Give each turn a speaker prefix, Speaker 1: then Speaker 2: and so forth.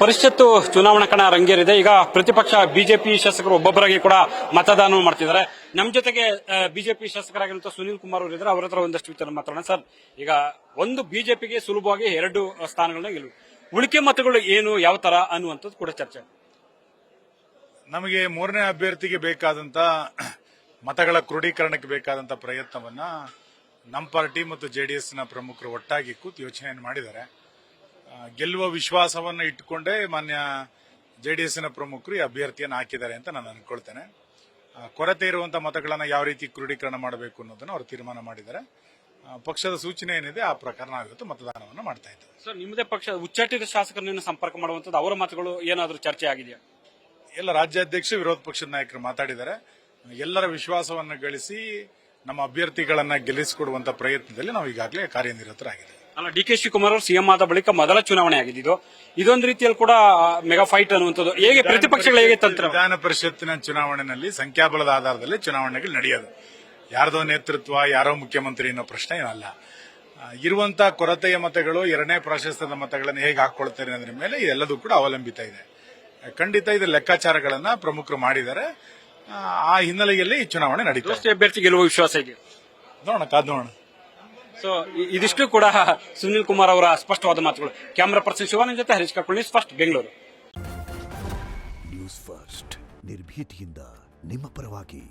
Speaker 1: ಪರಿಷತ್ತು ಚುನಾವಣಾ ಕಣ ರಂಗೇರಿದೆ. ಈಗ ಪ್ರತಿಪಕ್ಷ ಬಿಜೆಪಿ ಶಾಸಕರು ಒಬ್ಬೊಬ್ಬರಾಗಿ ಕೂಡ ಮತದಾನ ಮಾಡ್ತಿದ್ದಾರೆ. ನಮ್ಮ ಜೊತೆಗೆ ಬಿಜೆಪಿ ಶಾಸಕರಾಗಿರುವಂತಹ ಸುನೀಲ್ ಕುಮಾರ್ ಅವರು ಇದ್ದಾರೆ. ಅವರ ಹತ್ರ ಒಂದಷ್ಟು ವಿಚಾರ ಮಾತಾಡೋಣ. ಸರ್, ಈಗ ಒಂದು ಬಿಜೆಪಿಗೆ ಸುಲಭವಾಗಿ 2 ಸ್ಥಾನಗಳನ್ನ ಗೆಲುವು, ಉಳಿಕೆ ಮತಗಳು ಏನು, ಯಾವ ತರ ಅನ್ನುವಂಥದ್ದು ಕೂಡ ಚರ್ಚೆ.
Speaker 2: ನಮಗೆ 3ನೇ ಅಭ್ಯರ್ಥಿಗೆ ಬೇಕಾದಂತ ಮತಗಳ ಕ್ರೋಢೀಕರಣಕ್ಕೆ ಬೇಕಾದಂತ ಪ್ರಯತ್ನವನ್ನ ನಮ್ಮ ಪಾರ್ಟಿ ಮತ್ತು ಜೆಡಿಎಸ್ ನ ಪ್ರಮುಖರು ಒಟ್ಟಾಗಿ ಕೂತು ಯೋಚನೆಯನ್ನು ಮಾಡಿದ್ದಾರೆ. ಗೆಲ್ಲುವ ವಿಶ್ವಾಸವನ್ನು ಇಟ್ಟುಕೊಂಡೇ ಮಾನ್ಯ ಜೆಡಿಎಸ್ ನ ಪ್ರಮುಖರು ಈ ಅಭ್ಯರ್ಥಿಯನ್ನು ಹಾಕಿದ್ದಾರೆ ಅಂತ ನಾನು ಅನ್ಕೊಳ್ತೇನೆ. ಕೊರತೆ ಇರುವಂತಹ ಮತಗಳನ್ನ ಯಾವ ರೀತಿ ಕ್ರೋಢೀಕರಣ ಮಾಡಬೇಕು ಅನ್ನೋದನ್ನು ಅವರು ತೀರ್ಮಾನ ಮಾಡಿದ್ದಾರೆ. ಪಕ್ಷದ ಸೂಚನೆ ಏನಿದೆ ಆ ಪ್ರಕಾರ ನಾವಿವತ್ತು ಮತದಾನವನ್ನು ಮಾಡ್ತಾ ಇದ್ದೇವೆ.
Speaker 1: ಸರ್, ನಿಮ್ಮದೇ ಪಕ್ಷ ಉಚ್ಚಾಟಿತ ಶಾಸಕರನ್ನು ಸಂಪರ್ಕ ಮಾಡುವಂತದ್ದು, ಅವರ ಮತಗಳು ಏನಾದರೂ ಚರ್ಚೆ ಆಗಿದೆಯಾ?
Speaker 2: ಎಲ್ಲ ರಾಜ್ಯಾಧ್ಯಕ್ಷ, ವಿರೋಧ ಪಕ್ಷದ ನಾಯಕರು ಮಾತಾಡಿದ್ದಾರೆ. ಎಲ್ಲರ ವಿಶ್ವಾಸವನ್ನು ಗಳಿಸಿ ನಮ್ಮ ಅಭ್ಯರ್ಥಿಗಳನ್ನ ಗೆಲ್ಲಿಸಿಕೊಡುವಂತ ಪ್ರಯತ್ನದಲ್ಲಿ ನಾವು ಈಗಾಗಲೇ ಕಾರ್ಯನಿರತರಾಗಿದೆ.
Speaker 1: ಅಲ್ಲ, ಡಿ.ಕೆ. ಶಿವಕುಮಾರ್ ಅವರು ಸಿಎಂ ಆದ ಬಳಿಕ ಮೊದಲ ಚುನಾವಣೆ ಆಗಿದ್ದು, ಇದೊಂದು ರೀತಿಯಲ್ಲಿ ಕೂಡ ಮೆಗಾ ಫೈಟ್ ಅನ್ನುವಂಥದ್ದು. ಹೇಗೆ ಪ್ರತಿಪಕ್ಷಗಳು ಹೇಗೆ ತಂತ್ರ?
Speaker 2: ವಿಧಾನ ಪರಿಷತ್ತಿನ ಚುನಾವಣೆಯಲ್ಲಿ ಸಂಖ್ಯಾಬಲದ ಆಧಾರದಲ್ಲಿ ಚುನಾವಣೆಗಳು ನಡೆಯೋದು. ಯಾರದೋ ನೇತೃತ್ವ, ಯಾರೋ ಮುಖ್ಯಮಂತ್ರಿ ಅನ್ನೋ ಪ್ರಶ್ನೆ ಏನಲ್ಲ. ಇರುವಂತಹ ಕೊರತೆಯ ಮತಗಳು, 2ನೇ ಪ್ರಾಶಸ್ತ್ಯದ ಮತಗಳನ್ನು ಹೇಗೆ ಹಾಕೊಳ್ತಾರೆ ಅನ್ನೋದ್ರ ಮೇಲೆ ಎಲ್ಲದೂ ಕೂಡ ಅವಲಂಬಿತ ಇದೆ. ಖಂಡಿತ ಇದರ ಲೆಕ್ಕಾಚಾರಗಳನ್ನ ಪ್ರಮುಖರು ಮಾಡಿದ್ದಾರೆ. ಆ ಹಿನ್ನೆಲೆಯಲ್ಲಿ ಈ ಚುನಾವಣೆ ನಡೀತದೆ.
Speaker 1: ಅಭ್ಯರ್ಥಿ ಗೆಲ್ಲುವ ವಿಶ್ವಾಸ ಇದೆ.
Speaker 2: ನೋಡೋಣ, ಕಾದ್ ನೋಡೋಣ.
Speaker 1: ಸೊ ಇದಿಷ್ಟು ಕೂಡ ಸುನೀಲ್ ಕುಮಾರ್ ಅವರ ಸ್ಪಷ್ಟವಾದ ಮಾತುಗಳು. ಕ್ಯಾಮರಾ ಪರ್ಸನ್ ಶಿವಾನಂದ್ ಜೊತೆ Harish Kappalli, first Bengaluru
Speaker 3: news first, ನಿರ್ಭೀತಿಯಿಂದ ನಿಮ್ಮ ಪರವಾಗಿ.